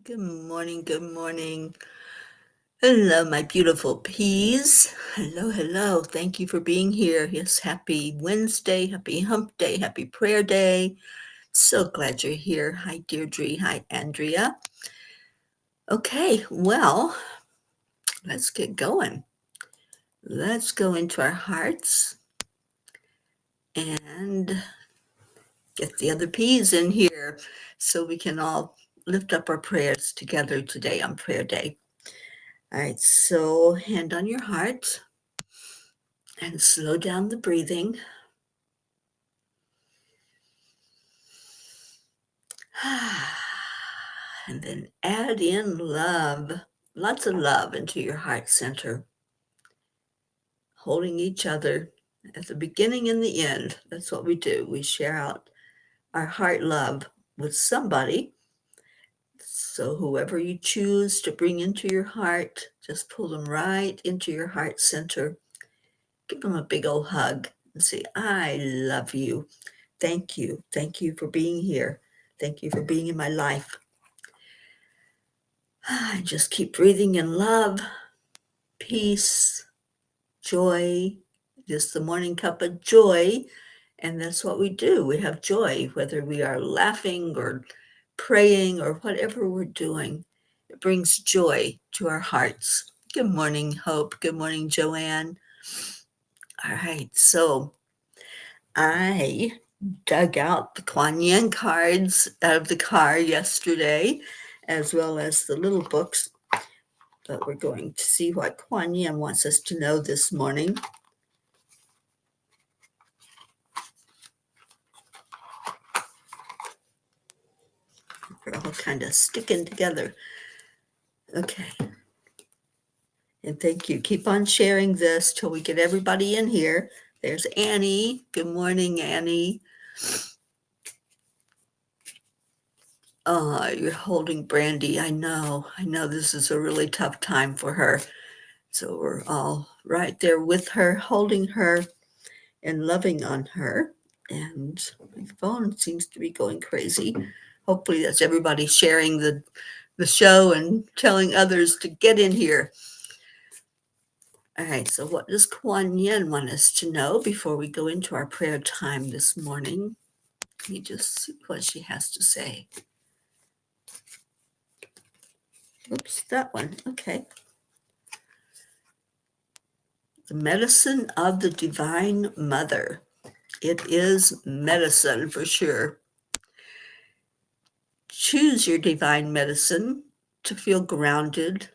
Good morning, good morning. Hello, my beautiful peas. Hello, hello. Thank you for being here. Yes, happy Wednesday, happy hump day, happy prayer day. So glad you're here. Hi, Deirdre. Hi, Andrea. Okay, well, let's get going. Let's go into our hearts and get the other peas in here so we can all lift up our prayers together today on prayer day. All right, so hand on your heart. And slow down the breathing. And then add in love, lots of love into your heart center, holding each other at the beginning and the end. That's what we do. We share out our heart love with somebody. So whoever you choose to bring into your heart, just pull them right into your heart center. Give them a big old hug and say, I love you. Thank you. Thank you for being here. Thank you for being in my life. Just keep breathing in love, peace, joy. Just the morning cup of joy. And that's what we do. We have joy, whether we are laughing or praying or whatever we're doing. It brings joy to our hearts. Good morning, Hope. Good morning, Joanne. All right, so I dug out the Kuan Yin cards out of the car yesterday, as well as the little books. But we're going to see what Kuan Yin wants us to know this morning. We're all kind of sticking together. Okay. And thank you. Keep on sharing this till we get everybody in here. There's Annie. Good morning, Annie. Oh, you're holding Brandy. I know this is a really tough time for her. So we're all right there with her, holding her and loving on her. And my phone seems to be going crazy. Hopefully that's everybody sharing the show and telling others to get in here. All right, so what does Kuan Yin want us to know before we go into our prayer time this morning? Let me just see what she has to say. Oops, that one. Okay. The medicine of the Divine Mother. It is medicine for sure. Choose your divine medicine to feel grounded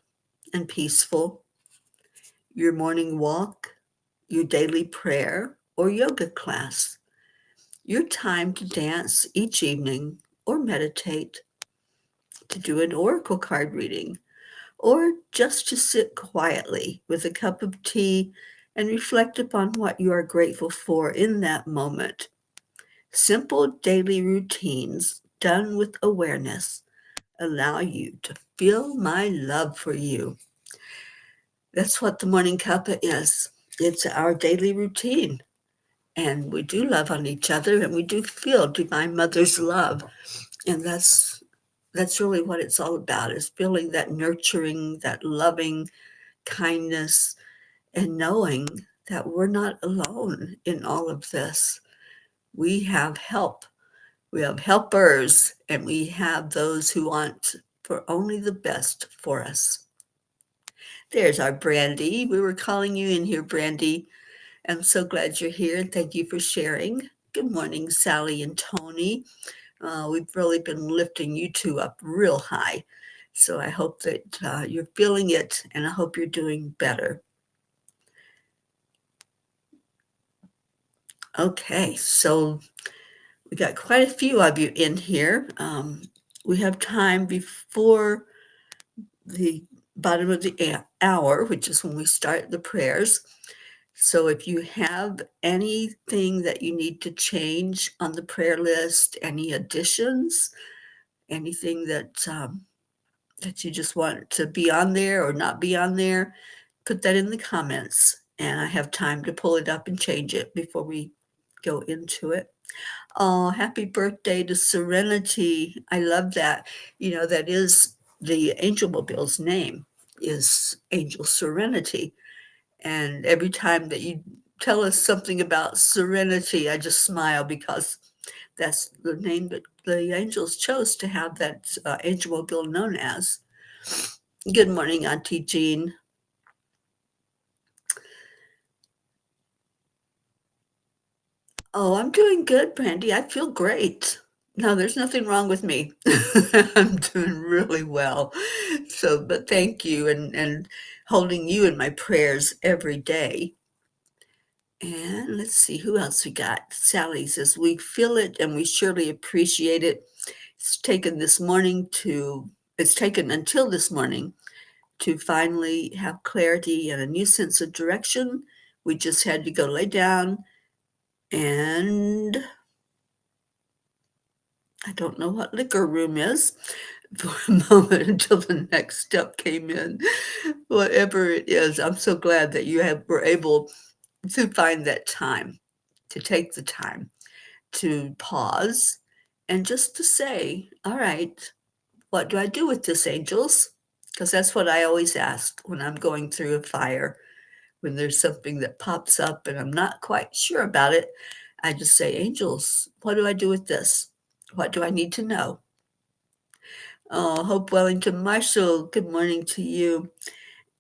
and peaceful. Your morning walk, your daily prayer, or yoga class. Your time to dance each evening or meditate, to do an oracle card reading, or just to sit quietly with a cup of tea and reflect upon what you are grateful for in that moment. Simple daily routines done with awareness allow you to feel my love for you. That's what the Morning Cuppa is. It's our daily routine. And we do love on each other and we do feel Divine Mother's love. And that's really what it's all about, is feeling that nurturing, that loving kindness, and knowing that we're not alone in all of this. We have help. We have helpers, and we have those who want for only the best for us. There's our Brandy. We were calling you in here, Brandy. I'm so glad you're here. Thank you for sharing. Good morning, Sally and Tony. We've really been lifting you two up real high. So I hope that you're feeling it, and I hope you're doing better. Okay, so we got quite a few of you in here. We have time before the bottom of the hour, which is when we start the prayers. So if you have anything that you need to change on the prayer list, any additions, anything that you just want to be on there or not be on there, put that in the comments, and I have time to pull it up and change it before we go into it. Oh, happy birthday to Serenity. I love that. That is the Angel Mobile's name is Angel Serenity. And every time that you tell us something about serenity, I just smile because that's the name that the angels chose to have that Angel Mobile known as. Good morning, Auntie Jean. Oh, I'm doing good, Brandy. I feel great. No, there's nothing wrong with me. I'm doing really well. So, but thank you and holding you in my prayers every day. And let's see who else we got. Sally says, we feel it and we surely appreciate it. It's taken until this morning to finally have clarity and a new sense of direction. We just had to go lay down, and I don't know what liquor room is for a moment until the next step came in. Whatever it is, I'm so glad that were able to find that time, to take the time to pause and just to say, all right, what do I do with this, angels? Because that's what I always ask when I'm going through a fire. When there's something that pops up and I'm not quite sure about it, I just say, angels, what do I do with this? What do I need to know? Oh, Hope Wellington Marshall, good morning to you.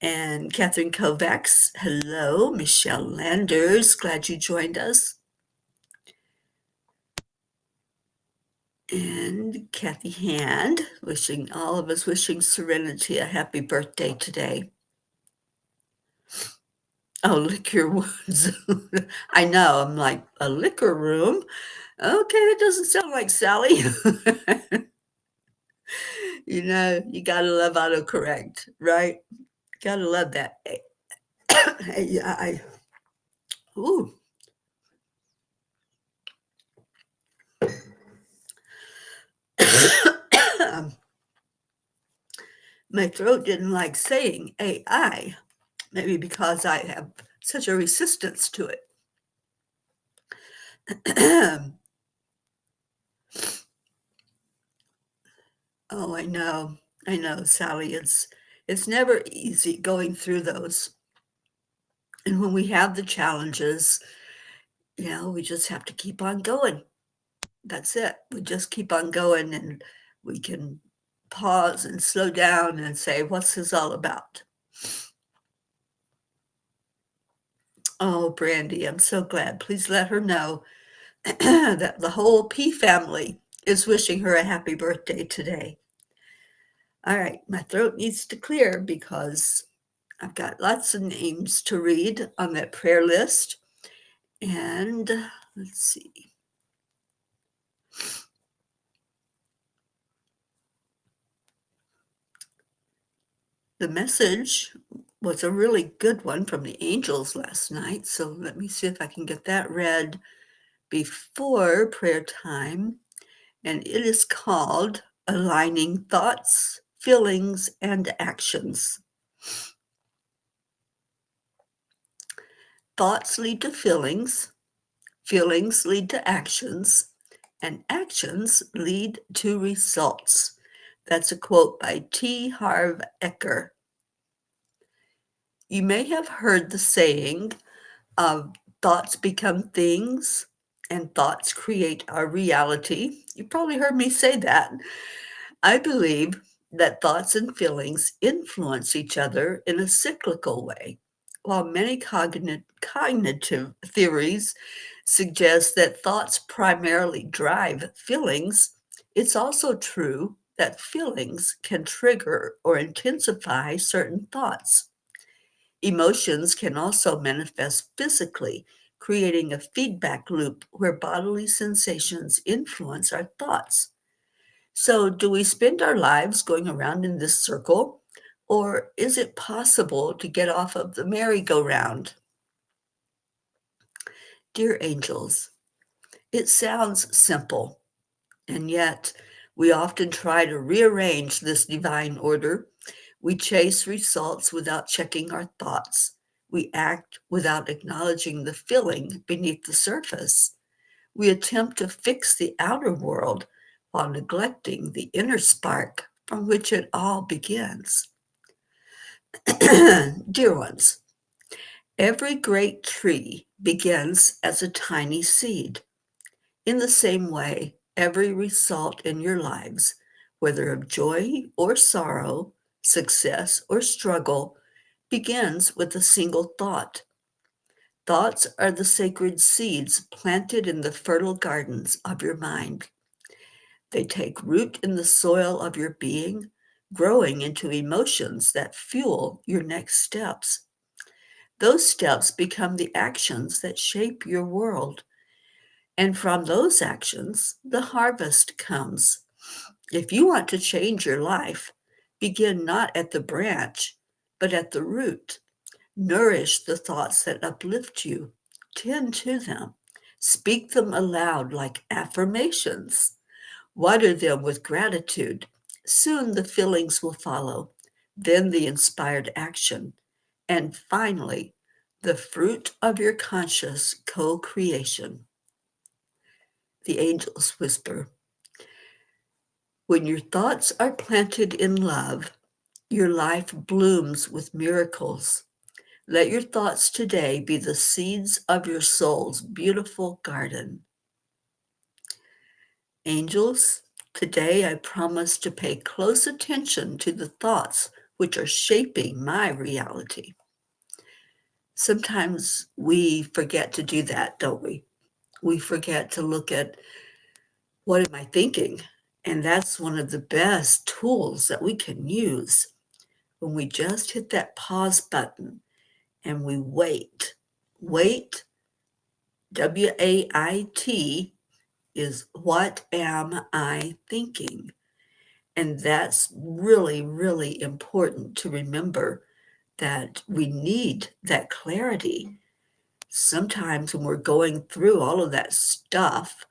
And Catherine Kovacs, hello. Michelle Landers, glad you joined us. And Kathy Hand, wishing all of us Serenity a happy birthday today. Oh, liquor woods. I know, I'm like, a liquor room? Okay, that doesn't sound like Sally. You gotta love autocorrect, right? Gotta love that. Ooh. My throat didn't like saying AI, maybe because I have such a resistance to it. Oh, I know, Sally. It's never easy going through those. And when we have the challenges, we just have to keep on going. That's it. We just keep on going, and we can pause and slow down and say, what's this all about? Oh, Brandy, I'm so glad. Please let her know that the whole P family is wishing her a happy birthday today. All right, my throat needs to clear because I've got lots of names to read on that prayer list. And let's see. The message was a really good one from the angels last night. So let me see if I can get that read before prayer time. And it is called Aligning Thoughts, Feelings, and Actions. Thoughts lead to feelings lead to actions, and actions lead to results. That's a quote by T. Harv Eker. You may have heard the saying of thoughts become things and thoughts create our reality. You probably heard me say that. I believe that thoughts and feelings influence each other in a cyclical way. While many cognitive theories suggest that thoughts primarily drive feelings, it's also true that feelings can trigger or intensify certain thoughts. Emotions can also manifest physically, creating a feedback loop where bodily sensations influence our thoughts. So, do we spend our lives going around in this circle, or is it possible to get off of the merry-go-round? Dear angels, it sounds simple, and yet we often try to rearrange this divine order. We chase results without checking our thoughts. We act without acknowledging the feeling beneath the surface. We attempt to fix the outer world while neglecting the inner spark. from which it all begins. Dear ones, every great tree begins as a tiny seed. In the same way, every result in your lives, whether of joy or sorrow, success or struggle, begins with a single thought. Thoughts are the sacred seeds planted in the fertile gardens of your mind. They take root in the soil of your being, growing into emotions that fuel your next steps. Those steps become the actions that shape your world. And from those actions, the harvest comes. If you want to change your life, begin not at the branch, but at the root. Nourish the thoughts that uplift you. Tend to them. Speak them aloud like affirmations. Water them with gratitude. Soon the feelings will follow, then the inspired action, and finally, the fruit of your conscious co-creation. The angels whisper, when your thoughts are planted in love, your life blooms with miracles. Let your thoughts today be the seeds of your soul's beautiful garden. Angels, today I promise to pay close attention to the thoughts which are shaping my reality. Sometimes we forget to do that, don't we? We forget to look at what am I thinking? And that's one of the best tools that we can use when we just hit that pause button and we wait. Wait, W-A-I-T, is what am I thinking? And that's really, really important to remember that we need that clarity. Sometimes when we're going through all of that stuff,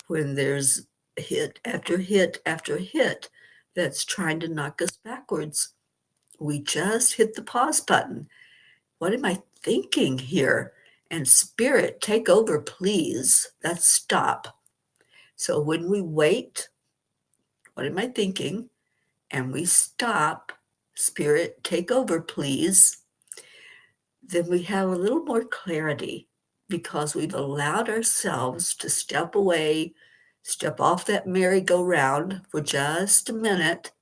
when there's hit after hit after hit that's trying to knock us backwards, we just hit the pause button. What am I thinking here? And spirit, take over, please. That's stop. So when we wait, what am I thinking? And we stop, spirit, take over, please. Then we have a little more clarity because we've allowed ourselves to step away, step off that merry-go-round for just a minute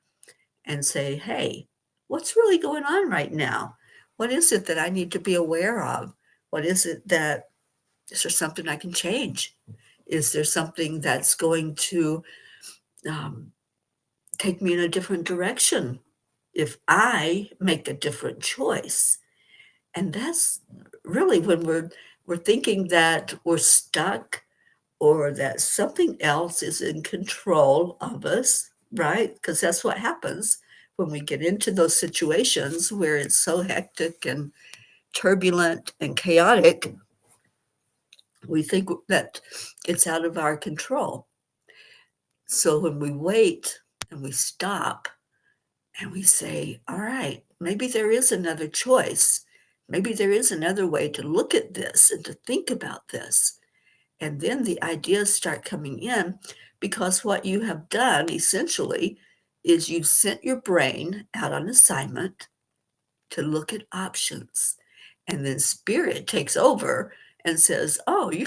and say, hey, what's really going on right now? What is it that I need to be aware of? What is it that, is there something I can change? Is there something that's going to take me in a different direction if I make a different choice? And that's really when we're thinking that we're stuck or that something else is in control of us, right? Because that's what happens when we get into those situations where it's so hectic and turbulent and chaotic. We think that it's out of our control. So when we wait and we stop and we say, all right, maybe there is another choice. Maybe there is another way to look at this and to think about this. And then the ideas start coming in because what you have done essentially is you've sent your brain out on assignment to look at options. And then spirit takes over and says, oh, you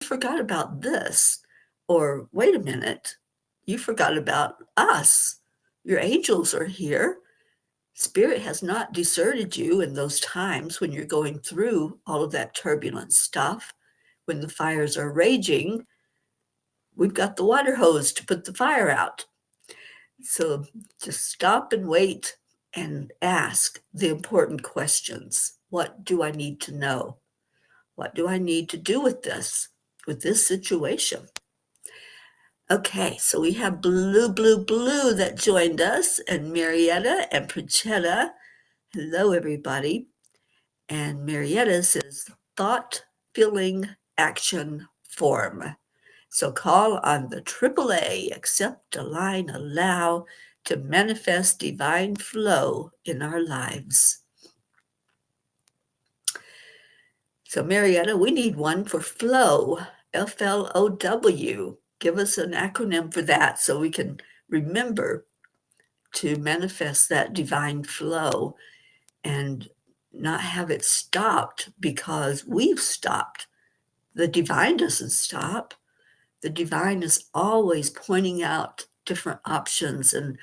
forgot about this. Or wait a minute, you forgot about us. Your angels are here. Spirit has not deserted you in those times when you're going through all of that turbulent stuff. When the fires are raging, we've got the water hose to put the fire out. So just stop and wait and ask the important questions. What do I need to know? What do I need to do with this situation? Okay, so we have Blue that joined us, and Marietta and Pranchetta. Hello, everybody. And Marietta says, thought, feeling, action, form. So call on the AAA, accept, align, allow, to manifest divine flow in our lives. So Marietta, we need one for flow, Flow. Give us an acronym for that so we can remember to manifest that divine flow and not have it stopped because we've stopped. The divine doesn't stop. The divine is always pointing out different options and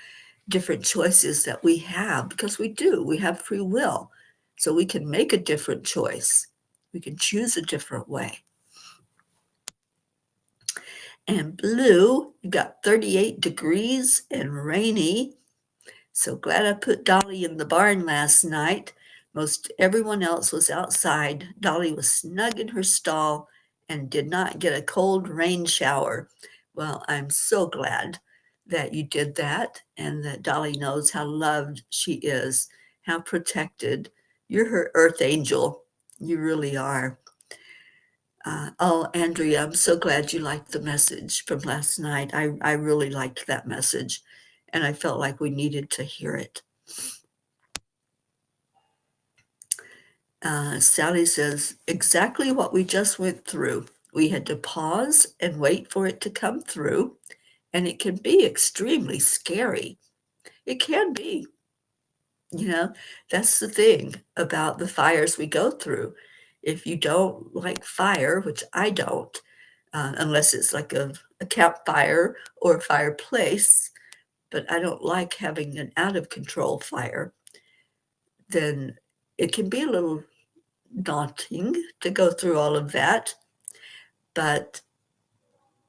different choices that we have, because we do. We have free will. So we can make a different choice. We can choose a different way. And blue, you got 38 degrees and rainy. So glad I put Dolly in the barn last night. Most everyone else was outside. Dolly was snug in her stall and did not get a cold rain shower. Well, I'm so glad that you did that and that Dolly knows how loved she is, how protected. You're her earth angel. You really are. Oh, Andrea, I'm so glad you liked the message from last night. I really liked that message, and I felt like we needed to hear it. Sally says, exactly what we just went through. We had to pause and wait for it to come through, and it can be extremely scary. It can be. You know, that's the thing about the fires we go through. If you don't like fire, which I don't, unless it's like a campfire or a fireplace, but I don't like having an out of control fire, then it can be a little daunting to go through all of that. But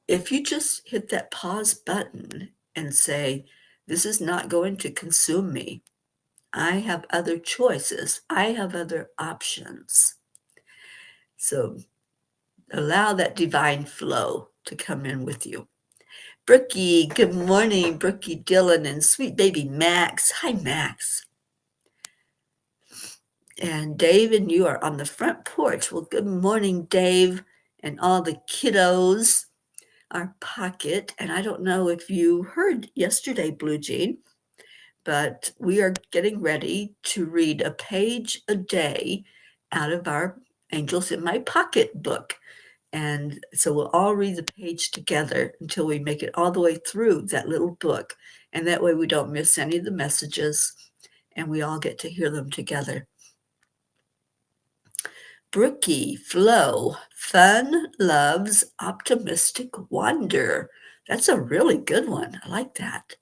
if you just hit that pause button and say, this is not going to consume me, I have other choices, I have other options. So allow that divine flow to come in with you. Brookie, good morning. Brookie, Dylan, and sweet baby Max. Hi, Max. And Dave and you are on the front porch. Well, good morning, Dave, and all the kiddos. Our pocket, and I don't know if you heard yesterday, Blue Jean, but we are getting ready to read a page a day out of our Angels in My Pocket book. And so we'll all read the page together until we make it all the way through that little book. And that way we don't miss any of the messages and we all get to hear them together. Brookie, Flo, fun, loves, optimistic wonder. That's a really good one. I like that.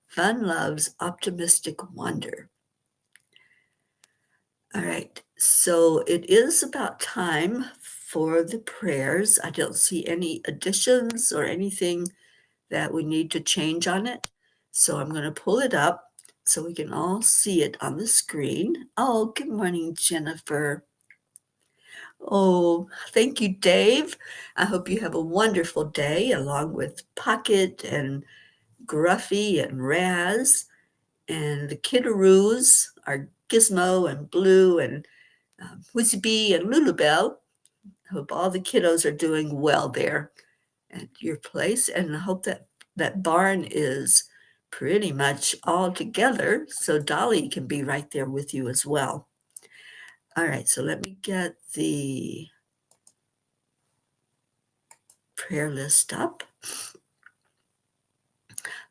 Fun, loves, optimistic wonder. All right, so it is about time for the prayers. I don't see any additions or anything that we need to change on it. So I'm going to pull it up so we can all see it on the screen. Oh, good morning, Jennifer. Oh, thank you, Dave. I hope you have a wonderful day along with Pocket and Gruffy and Raz and the kiddaroos are Gizmo and Blue and Whizzy Bee and Lulubelle. I hope all the kiddos are doing well there at your place, and I hope that that barn is pretty much all together so Dolly can be right there with you as well. All right, so let me get the prayer list up.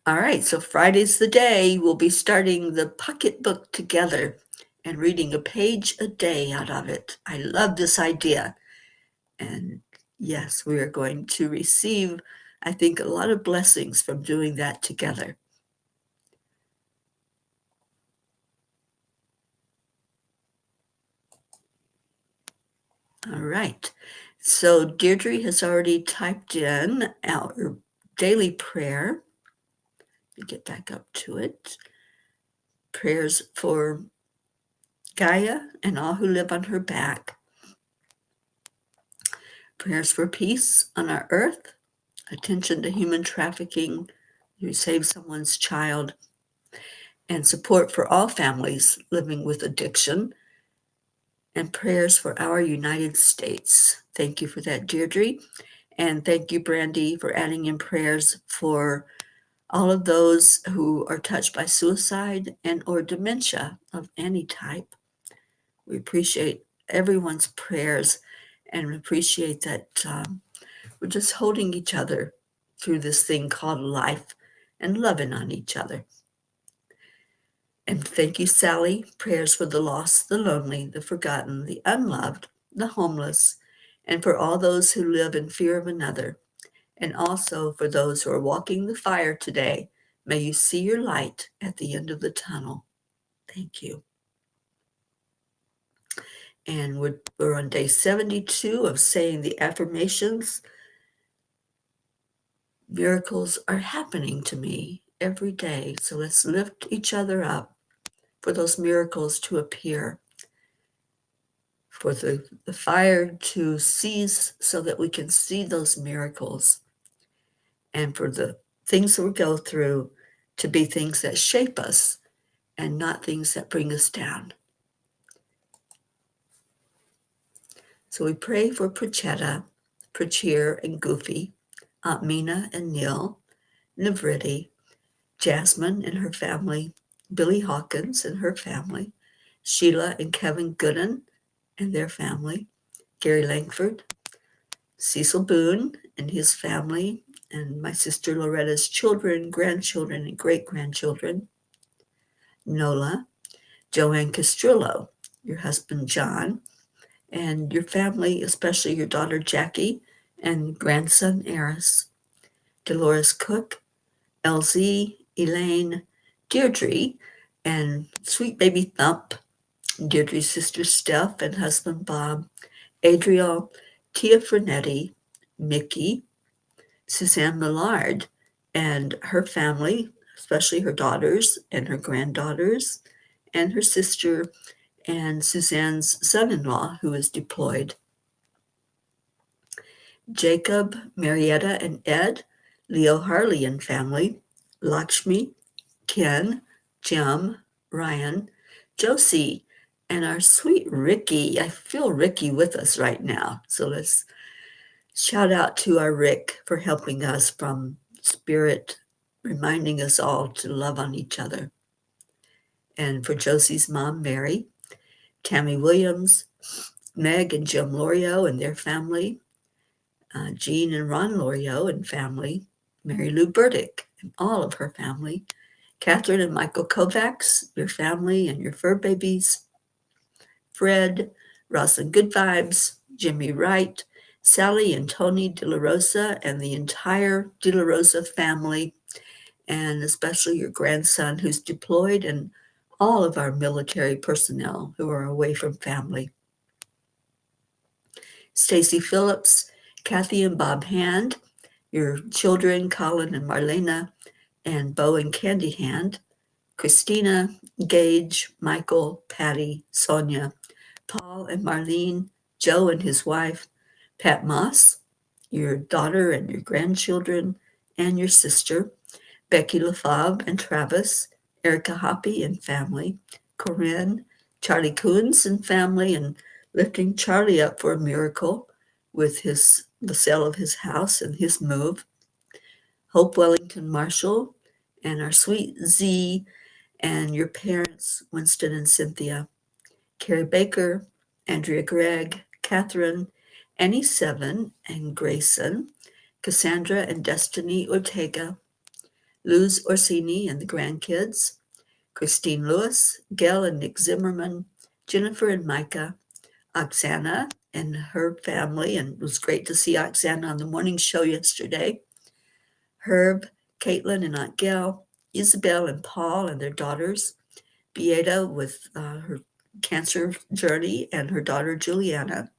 All right, so Friday's the day. We'll be starting the pocket book together and reading a page a day out of it. I love this idea. And yes, we are going to receive, I think, a lot of blessings from doing that together. All right. So Deirdre has already typed in our daily prayer. Let me get back up to it. Prayers for Gaia and all who live on her back. Prayers for peace on our earth. Attention to human trafficking. You save someone's child. And support for all families living with addiction. And prayers for our United States. Thank you for that, Deirdre. And thank you, Brandy, for adding in prayers for all of those who are touched by suicide and or dementia of any type. We appreciate everyone's prayers and appreciate that we're just holding each other through this thing called life and loving on each other. And thank you, Sally. Prayers for the lost, the lonely, the forgotten, the unloved, the homeless, and for all those who live in fear of another, and also for those who are walking the fire today. May you see your light at the end of the tunnel. Thank you. And we're on day 72 of saying the affirmations. Miracles are happening to me every day. So let's lift each other up for those miracles to appear, for the fire to cease so that we can see those miracles, and for the things that we go through to be things that shape us and not things that bring us down. So we pray for Prachetta, Prachir and Goofy, Aunt Mina and Neil, Navriti, Jasmine and her family, Billy Hawkins and her family, Sheila and Kevin Gooden and their family, Gary Langford, Cecil Boone and his family, and my sister Loretta's children, grandchildren, and great-grandchildren, Nola, Joanne Castrillo, your husband John, and your family, especially your daughter Jackie and grandson Eris, Dolores Cook, LZ, Elaine, Deirdre, and sweet baby Thump, Deirdre's sister Steph and husband Bob, Adriel, Tia Fernetti, Mickey, Suzanne Millard and her family, especially her daughters and her granddaughters, and her sister and Suzanne's son-in-law who is deployed. Jacob, Marietta, and Ed, Leo Harley and family, Lakshmi, Ken, Jim, Ryan, Josie, and our sweet Ricky. I feel Ricky with us right now. So let's shout out to our Rick for helping us from Spirit, reminding us all to love on each other. And for Josie's mom, Mary, Tammy Williams, Meg and Jim Lorio and their family, Jean and Ron Lorio and family, Mary Lou Burdick and all of her family, Catherine and Michael Kovacs, your family and your fur babies, Fred, Rosalind Good Vibes, Jimmy Wright, Sally and Tony De La Rosa and the entire De La Rosa family, and especially your grandson who's deployed, and all of our military personnel who are away from family. Stacy Phillips, Kathy and Bob Hand, your children, Colin and Marlena, and Bo and Candy Hand, Christina, Gage, Michael, Patty, Sonia, Paul and Marlene, Joe and his wife, Pat Moss, your daughter and your grandchildren, and your sister, Becky LaFave and Travis, Erica Hoppy and family, Corinne, Charlie Coons and family, and lifting Charlie up for a miracle with the sale of his house and his move, Hope Wellington Marshall, and our sweet Z, and your parents, Winston and Cynthia, Carrie Baker, Andrea Gregg, Catherine, Annie Seven and Grayson, Cassandra and Destiny Ortega, Luz Orsini and the grandkids, Christine Lewis, Gail and Nick Zimmerman, Jennifer and Micah, Oksana and her family, and it was great to see Oksana on the morning show yesterday, Herb, Caitlin and Aunt Gail, Isabel and Paul and their daughters, Beata with her cancer journey and her daughter Juliana,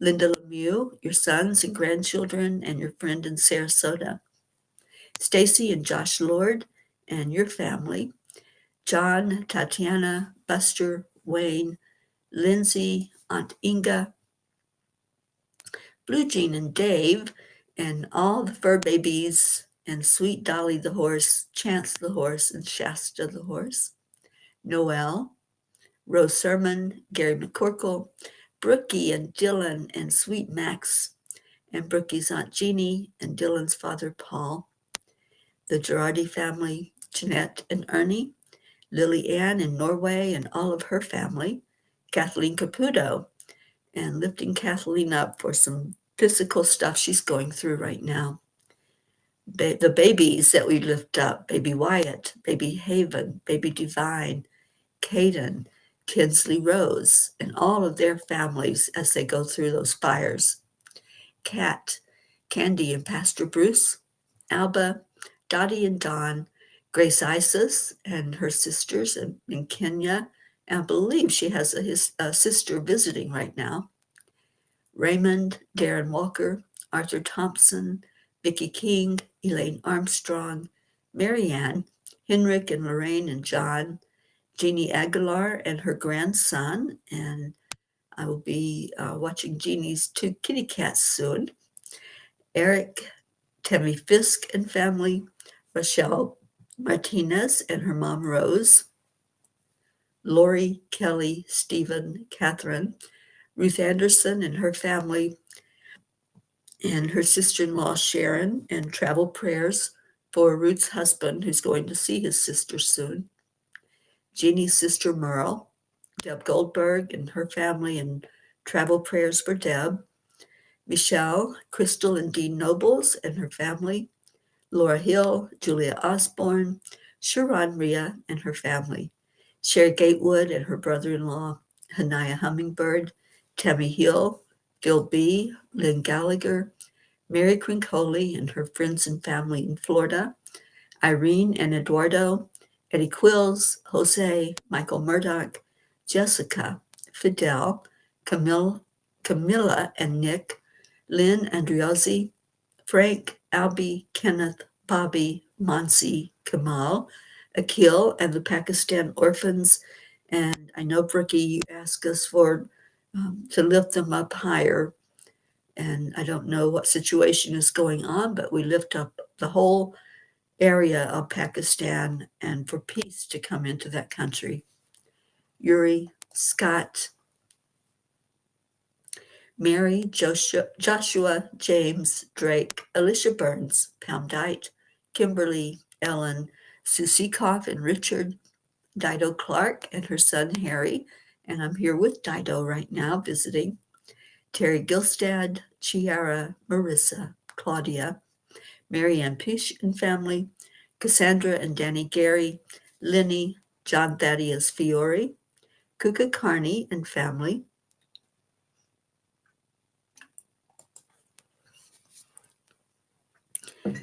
Linda Lemieux, your sons and grandchildren, and your friend in Sarasota, Stacy and Josh Lord and your family, John, Tatiana, Buster, Wayne, Lindsay, Aunt Inga, Blue Jean and Dave, and all the fur babies, and sweet Dolly the horse, Chance the horse, and Shasta the horse, Noel, Rose Sermon, Gary McCorkle, Brookie and Dylan, and sweet Max, and Brookie's Aunt Jeannie, and Dylan's father Paul, the Girardi family, Jeanette and Ernie, Lily Ann in Norway and all of her family, Kathleen Caputo, and lifting Kathleen up for some physical stuff she's going through right now. the babies that we lift up, baby Wyatt, baby Haven, baby Divine, Caden, Kinsley Rose, and all of their families as they go through those fires. Kat, Candy and Pastor Bruce, Alba, Dottie and Don, Grace Isis and her sisters in Kenya, and I believe she has a sister visiting right now. Raymond, Darren Walker, Arthur Thompson, Vicki King, Elaine Armstrong, Marianne, Henrik and Lorraine and John, Jeannie Aguilar and her grandson, and I will be watching Jeannie's 2 kitty cats soon. Eric, Tammy Fisk and family, Rochelle Martinez and her mom Rose, Lori, Kelly, Stephen, Catherine, Ruth Anderson and her family, and her sister-in-law Sharon, and travel prayers for Ruth's husband who's going to see his sister soon. Jeannie's sister Merle, Deb Goldberg and her family, and travel prayers for Deb. Michelle, Crystal and Dean Nobles and her family. Laura Hill, Julia Osborne, Sharon Rhea and her family. Sherry Gatewood and her brother-in-law, Hanaya Hummingbird, Tammy Hill, Gil B., Lynn Gallagher, Mary Crincoli and her friends and family in Florida, Irene and Eduardo, Eddie Quills, Jose, Michael Murdoch, Jessica, Fidel, Camilla and Nick, Lynn Andriozzi, Frank, Albie, Kenneth, Bobby, Monsi, Kamal, Akil, and the Pakistan orphans. And I know, Brookie, you asked us to lift them up higher. And I don't know what situation is going on, but we lift up the whole area of Pakistan and for peace to come into that country. Yuri, Scott, Mary, Joshua, James, Drake, Alicia Burns, Pam Dite, Kimberly, Ellen, Susie Koff and Richard, Dido Clark and her son Harry, and I'm here with Dido right now visiting, Terry Gilstad, Chiara, Marissa, Claudia, Marianne Pish and family, Cassandra and Danny Gary, Lenny, John Thaddeus Fiore, Kuka Carney and family,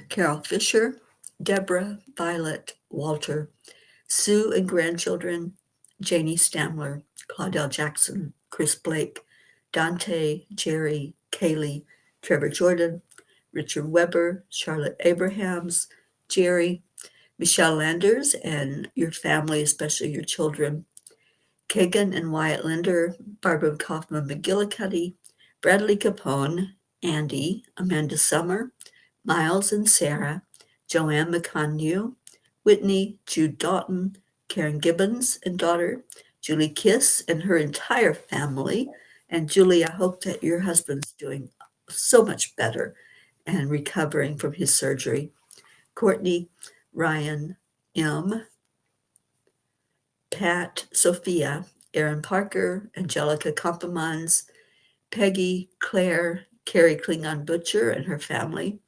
Carol Fisher, Deborah, Violet, Walter, Sue and grandchildren, Janie Stamler, Claudel Jackson, Chris Blake, Dante, Jerry, Kaylee, Trevor Jordan, Richard Weber, Charlotte Abrahams, Jerry, Michelle Landers, and your family, especially your children, Kagan and Wyatt Linder, Barbara Kaufman McGillicuddy, Bradley Capone, Andy, Amanda Summer, Miles and Sarah, Joanne McConnew, Whitney, Jude Doughton, Karen Gibbons and daughter, Julie Kiss and her entire family. And Julie, I hope that your husband's doing so much better and recovering from his surgery. Courtney, Ryan, M., Pat, Sophia, Aaron Parker, Angelica Kompemans, Peggy, Claire, Carrie Klingon Butcher and her family,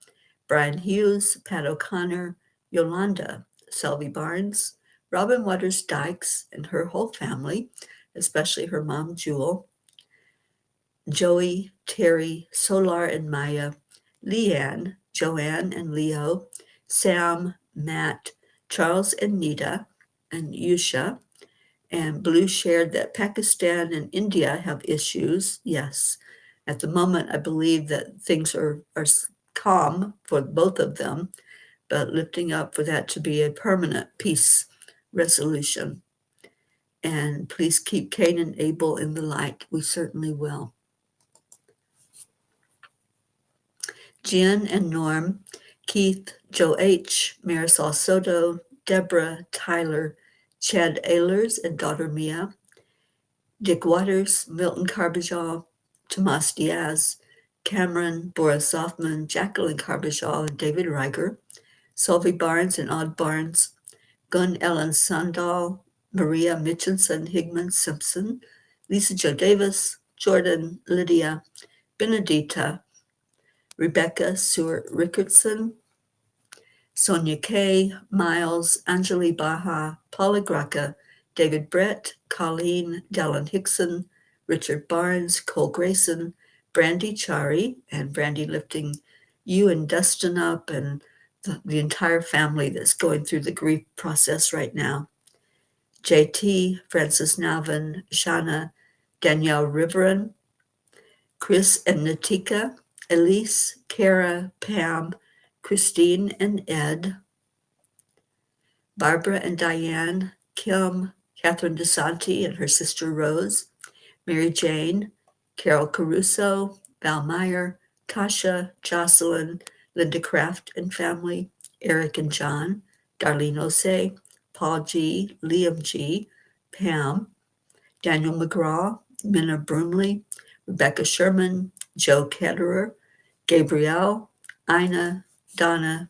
Brian Hughes, Pat O'Connor, Yolanda, Selby Barnes, Robin Waters Dykes and her whole family, especially her mom, Jewel, Joey, Terry, Solar and Maya, Leanne, Joanne and Leo, Sam, Matt, Charles and Nita, and Yusha. And Blue shared that Pakistan and India have issues. Yes, at the moment, I believe that things are calm for both of them, but lifting up for that to be a permanent peace resolution. And please keep Cain and Abel in the light. We certainly will. Jen and Norm, Keith, Joe H., Marisol Soto, Deborah, Tyler, Chad Ehlers and daughter Mia, Dick Waters, Milton Carbajal, Tomas Diaz, Cameron, Boris Hoffman, Jacqueline Carbajal and David Reiger, Sylvie Barnes and Odd Barnes, Gunn Ellen Sandal, Maria Mitchinson Higman Simpson, Lisa Jo Davis, Jordan, Lydia, Benedita, Rebecca Seward Rickardson, Sonia Kay, Miles, Anjali Baha, Paula Graca, David Brett, Colleen, Dallin Hickson, Richard Barnes, Cole Grayson, Brandy Chari, and Brandy lifting you and Dustin up, and the entire family that's going through the grief process right now. JT, Francis Navin, Shana, Danielle Riverin, Chris and Natika, Elise, Kara, Pam, Christine and Ed, Barbara and Diane, Kim, Catherine DeSanti and her sister Rose, Mary Jane, Carol Caruso, Val Meyer, Tasha, Jocelyn, Linda Kraft and family, Eric and John, Darlene Osei, Paul G., Liam G., Pam, Daniel McGraw, Minna Broomley, Rebecca Sherman, Joe Ketterer, Gabrielle, Ina, Donna,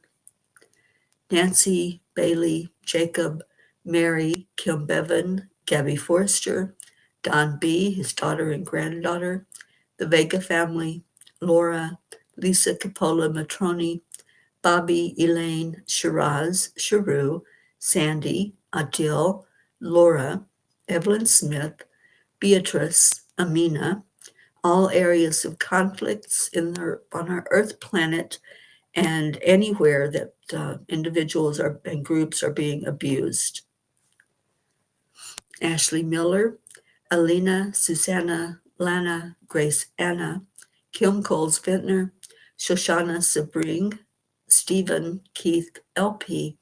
Nancy, Bailey, Jacob, Mary, Kim Bevan, Gabby Forrester, Don B., his daughter and granddaughter, the Vega family, Laura, Lisa Capola Matroni, Bobby, Elaine, Shiraz, Sharu, Sandy, Adil, Laura, Evelyn Smith, Beatrice, Amina, all areas of conflicts on our Earth planet and anywhere that individuals and groups are being abused. Ashley Miller, Alina, Susanna, Lana, Grace Anna, Kim Coles Vintner, Shoshana Sabring, Stephen Keith LP,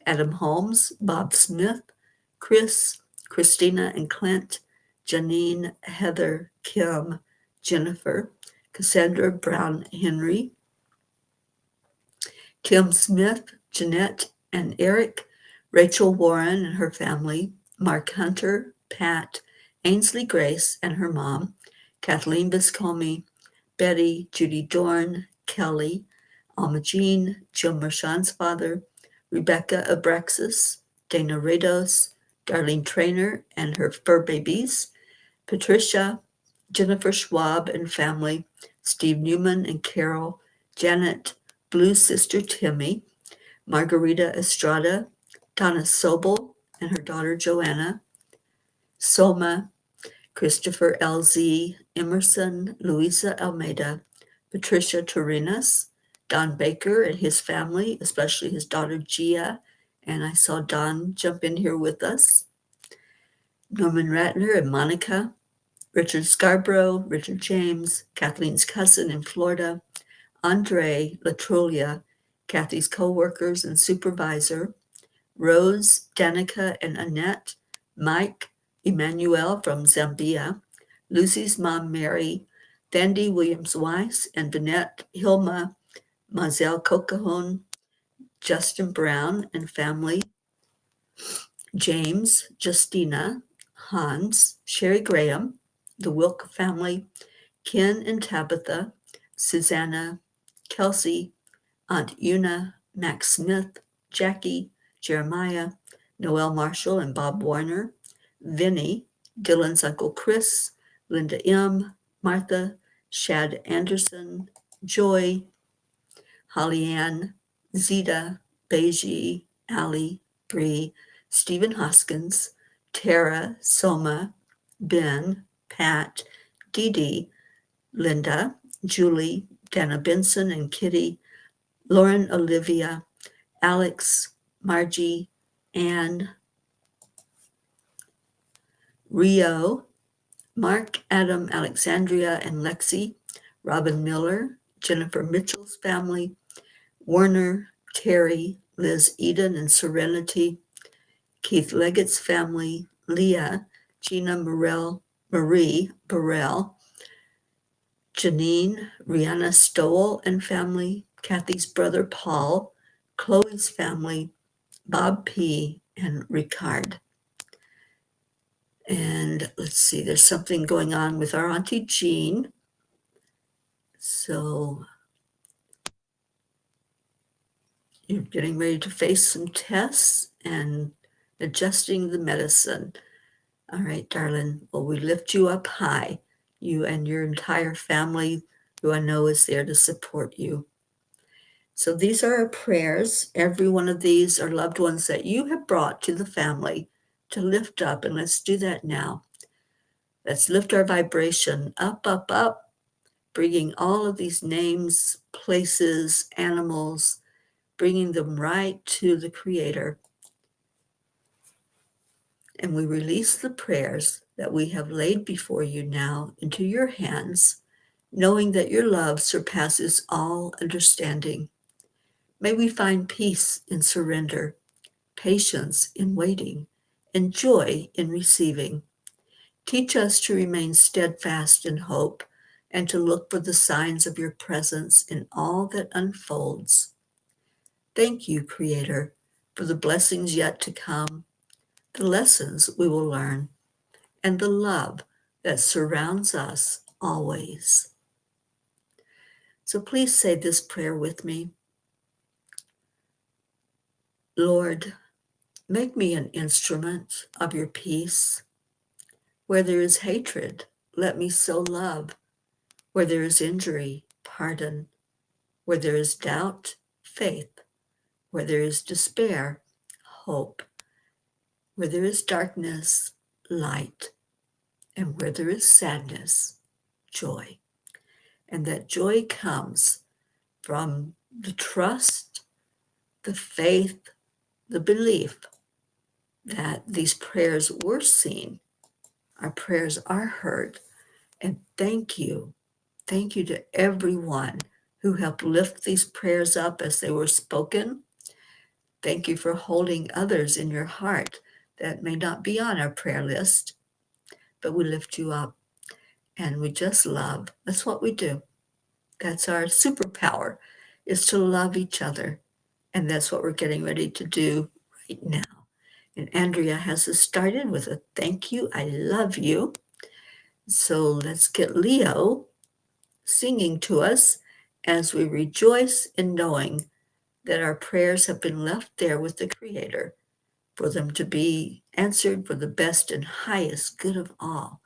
Adam Holmes, Bob Smith, Chris, Christina and Clint, Janine, Heather, Kim, Jennifer, Cassandra Brown Henry, Kim Smith, Jeanette and Eric, Rachel Warren and her family, Mark Hunter, Pat, Ainsley Grace and her mom, Kathleen Viscomi, Betty, Judy Dorn, Kelly, Alma Jean, Jim Mershon's father, Rebecca Abraxas, Dana Rados, Darlene Trainer and her fur babies, Patricia, Jennifer Schwab and family, Steve Newman and Carol, Janet, Blue Sister Timmy, Margarita Estrada, Donna Sobel and her daughter Joanna, Soma, Christopher LZ, Emerson, Luisa Almeida, Patricia Torinas, Don Baker and his family, especially his daughter Gia, and I saw Don jump in here with us, Norman Ratner and Monica, Richard Scarborough, Richard James, Kathleen's cousin in Florida, Andre Latrulia, Kathy's co-workers and supervisor, Rose, Danica, and Annette, Mike, Emmanuel from Zambia, Lucy's mom, Mary, Thandi Williams-Weiss, and Vanette Hilma, Mazel Cocajon, Justin Brown and family, James, Justina, Hans, Sherry Graham, the Wilk family, Ken and Tabitha, Susanna, Kelsey, Aunt Una, Max Smith, Jackie, Jeremiah, Noel Marshall and Bob Warner, Vinny, Dylan's Uncle Chris, Linda M., Martha, Shad Anderson, Joy, Holly Ann, Zita, Beiji, Allie, Bree, Stephen Hoskins, Tara, Soma, Ben, Pat, Dee Dee, Linda, Julie, Dana Benson and Kitty, Lauren Olivia, Alex, Margie, Anne, Rio, Mark, Adam, Alexandria, and Lexi, Robin Miller, Jennifer Mitchell's family, Warner, Terry, Liz Eden and Serenity, Keith Leggett's family, Leah, Gina Marie Burrell, Janine, Rihanna Stowell and family, Kathy's brother Paul, Chloe's family, Bob P., and Ricard. And let's see, there's something going on with our Auntie Jean. So you're getting ready to face some tests and adjusting the medicine. All right, darling. Well, we lift you up high, you and your entire family, who I know is there to support you. So these are our prayers. Every one of these are loved ones that you have brought to the family to lift up. And let's do that now. Let's lift our vibration up, up, up, bringing all of these names, places, animals, bringing them right to the Creator. And we release the prayers that we have laid before you now into your hands, knowing that your love surpasses all understanding. May we find peace in surrender, patience in waiting, and joy in receiving. Teach us to remain steadfast in hope and to look for the signs of your presence in all that unfolds. Thank you, Creator, for the blessings yet to come, the lessons we will learn, and the love that surrounds us always. So please say this prayer with me. Lord, make me an instrument of your peace. Where there is hatred, let me sow love. Where there is injury, pardon. Where there is doubt, faith. Where there is despair, hope. Where there is darkness, light. And where there is sadness, joy. And that joy comes from the trust, the faith, the belief that these prayers were seen, our prayers are heard. And thank you. Thank you to everyone who helped lift these prayers up as they were spoken. Thank you for holding others in your heart that may not be on our prayer list, but we lift you up and we just love. That's what we do. That's our superpower, is to love each other. And that's what we're getting ready to do right now. And Andrea has us started with a thank you, I love you. So let's get Leo singing to us as we rejoice in knowing that our prayers have been left there with the Creator for them to be answered for the best and highest good of all.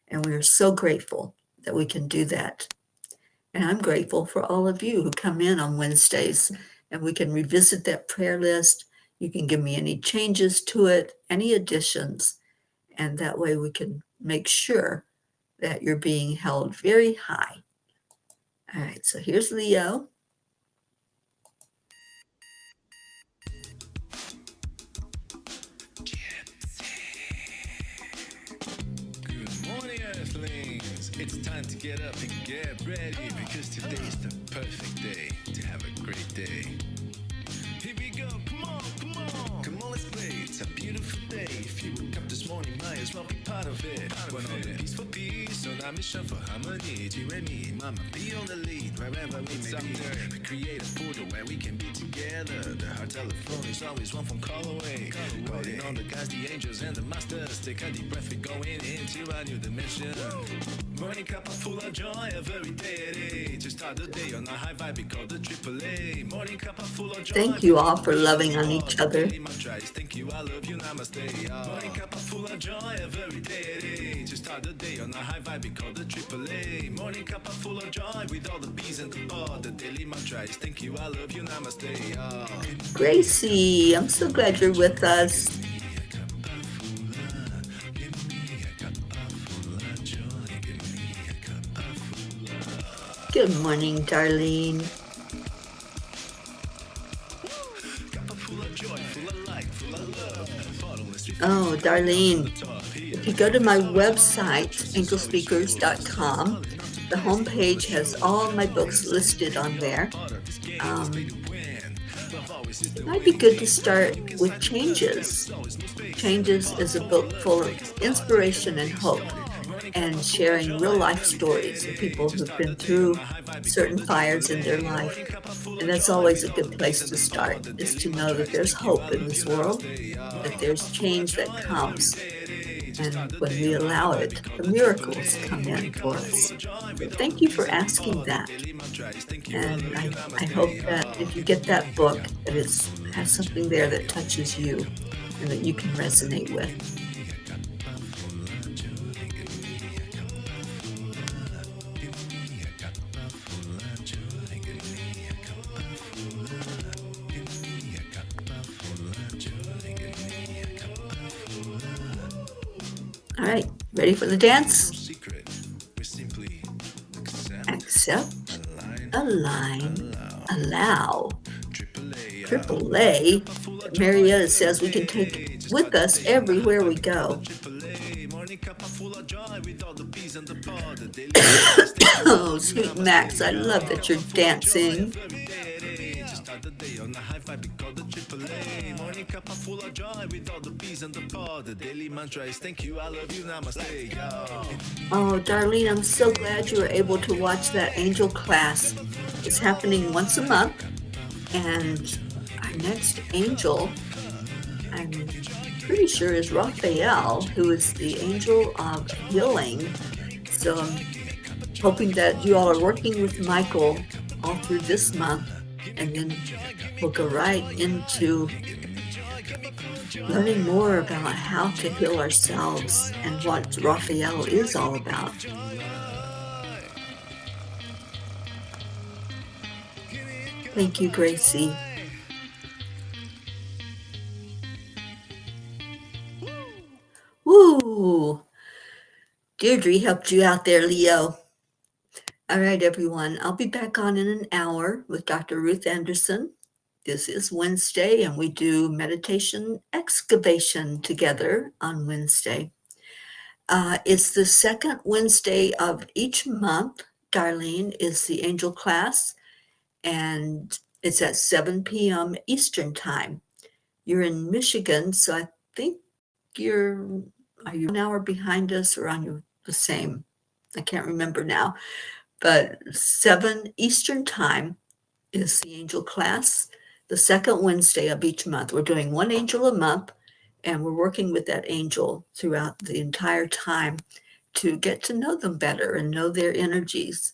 And we are so grateful that we can do that. And I'm grateful for all of you who come in on Wednesdays and we can revisit that prayer list. You can give me any changes to it, any additions, and that way we can make sure that you're being held very high. All right, so here's Leo. Good morning, Earthlings. It's time to get up and get ready because today is the perfect day to have a great day. Here we go, come on, come on. Come on, let's play. It's a beautiful day. If you woke up this morning, might as well be part of it. We're on the peaceful peace, on our mission for harmony. You and me, mama, be on the lead wherever we may be. We create a portal where we can be together. The heart telephone is always one phone call away. Calling on the guys, the angels, and the masters. Take a deep breath, we're going into a new dimension. Morning Cuppa full of joy every day. To start the day on a high vibe, we call the AAA. Morning Cuppa full of joy. Thank you all for loving on each other. Thank you, I love you, namaste. Morning Cuppa full of joy every day. To start the day on a high vibe, we call the AAA. Morning Cuppa full of joy with all the bees and the pod. The daily mantra is thank you, I love you, namaste. Gracie, I'm so glad you're with us. Good morning, Darlene. Oh, Darlene, if you go to my website, angelspeakers.com, the homepage has all my books listed on there. It might be good to start with Changes. Changes is a book full of inspiration and hope and sharing real life stories of people who've been through certain fires in their life. And that's always a good place to start, is to know that there's hope in this world, that there's change that comes. And when we allow it, the miracles come in for us. So thank you for asking that. And I hope that if you get that book, that it has something there that touches you and that you can resonate with. All right, ready for the dance? No secret. We simply Accept, align, align, allow. Triple Triple A, morning A, cup full of joy Marietta every says we can take day. Just with start the us day on the high everywhere we vibe we call the go. triple A. Morning cup full of joy with all the peas and the pod. The daily mantra thank you, I Oh, love you, sweet namaste, Max, I yo. love Morning that cup you're full of joy dancing. every day. Just start the day on the high vibe we call the triple A. Morning cup full of joy with all the peas and the pod. The daily mantra is thank you, I love you, namaste, yo. Oh, Darlene, I'm so glad you were able to watch that angel class. It's happening once a month, and our next angel, I'm pretty sure, is Raphael, who is the angel of healing. So I'm hoping that you all are working with Michael all through this month, and then we'll go right into learning more about how to heal ourselves and what Raphael is all about. Thank you, Gracie. Woo! Deirdre helped you out there, Leo. All right, everyone. I'll be back on in an hour with Dr. Ruth Anderson. This is Wednesday, and we do meditation excavation together on Wednesday. It's the second Wednesday of each month. Darlene is the angel class, and it's at 7 p.m. Eastern Time. You're in Michigan, so I think are you 1 hour behind us or on the same? I can't remember now. But 7 Eastern Time is the angel class, the second Wednesday of each month. We're doing one angel a month, and we're working with that angel throughout the entire time to get to know them better and know their energies.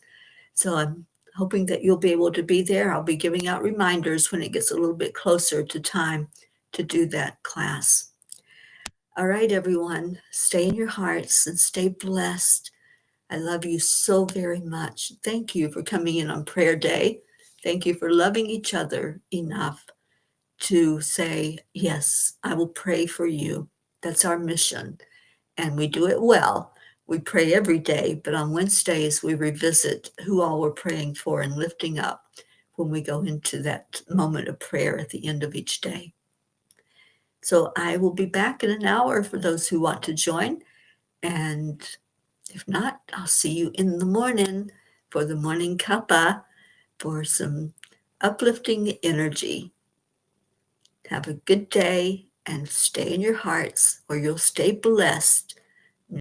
So I'm hoping that you'll be able to be there. I'll be giving out reminders when it gets a little bit closer to time to do that class. All right, everyone, stay in your hearts and stay blessed. I love you so very much. Thank you for coming in on prayer day. Thank you for loving each other enough to say, yes, I will pray for you. That's our mission. And we do it well. We pray every day, but on Wednesdays, we revisit who all we're praying for and lifting up when we go into that moment of prayer at the end of each day. So I will be back in an hour for those who want to join. And if not, I'll see you in the morning for the morning cuppa for some uplifting energy. Have a good day and stay in your hearts, or you'll stay blessed